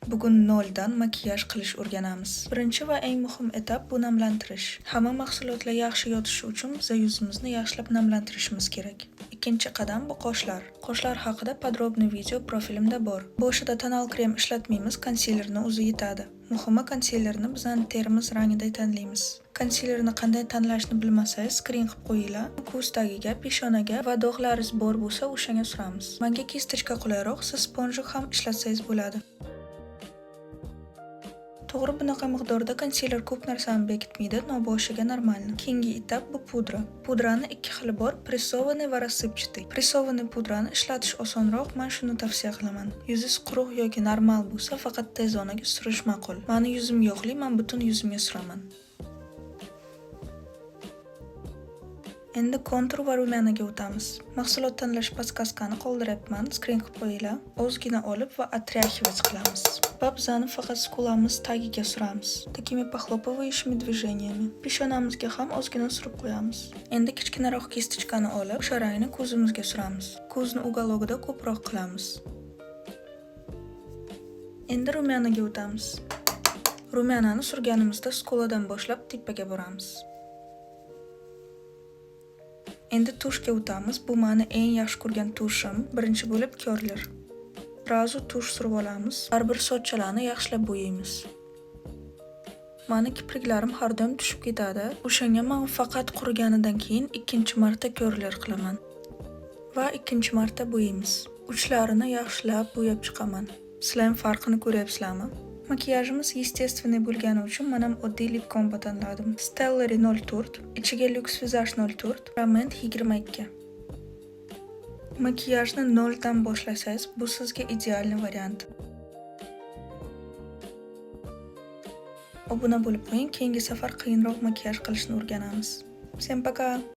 Bugun noldan makiyaj qilish o'rganamiz. Birinchi va eng muhim etap bu namlantirish. Hamma mahsulotlar yaxshi yotishi uchun biz yuzimizni yaxshilab namlantirishimiz kerak. Ikkinchi qadam bu qoshlar. Qoshlar haqida podrobniy video profilimda bor. Boshida tonal krem ishlatmaymiz, konsilerni o'zi yetadi. Muhimi konsilerni bizning terimiz rangida tanlaymiz. Konsilerni qanday tanlashni bilmasangiz, skrin qilib qo'yinglar. Ko'z tagiga, peshonaga va dog'laringiz bor bo'lsa, o'shanga suramiz. Menga kistочка qulayroq, siz sponjik ham ishlatsangiz bo'ladi. To'g'ri, bunaqa miqdorda konsiler ko'p narsani bekitmaydi, boshiga normalni. Keyingi etap bu pudra. Pudrani ikki xili bor, pressovanniy va рассыпчатый. Pressovanniy pudrani ishlatish osonroq, men shuni tavsiya qilaman. Yuzingiz quruq yoki normal bo'lsa, faqat tez zonaga surish ma'qul. Meni yuzim yo'qli, men butun yuzimga suraman. Endi kontur va rumyanaga o'tamiz. Mahsulot tanlash podskazkani qoldiryapman, skrin qilib qo'yinglar. Ozgina olib va отряхивать qilamiz. Va bizani faqat skulamiz tagiga suramiz. Такими похлопывающими движениями. Peshonamizga ham ozgina surib qo'yamiz. Endi kichkinaroq kistочкani olib, o'sha rangni ko'zimizga suramiz. Ko'zni uгологida ko'proq qilamiz. Endi rumyanaga o'tamiz. Rumyanani surganimizda skuladan boshlab tepaga boramiz. Endi tushga o'tamiz. Bu meni eng yaxshi ko'rgan tushim. Birinchi bo'lib curler. Srazu tush surib olamiz. Har bir sochchalarni yaxshilab bo'yaymiz. Meni kipriklarim har doim tushib ketadi. O'shanga men faqat quriganidan keyin ikkinchi marta curler qilaman. Va ikkinchi marta bo'yaymiz. Uchlarini yaxshilab bo'yab chiqaman. Sizlar ham farqini ko'ryapsizlarmi? Makiyajimiz естественный bo'lgani uchun men ham oddiy lip combo tanladim. Stellary 04, ichiga Lux Visage 04, Rament 22. Makiyajni 0 dan boshlasangiz, bu sizga ideal variant. Obuna bo'lib qo'ying, keyingi safar qiyinroq makiyaj qilishni o'rganamiz. Всем пока!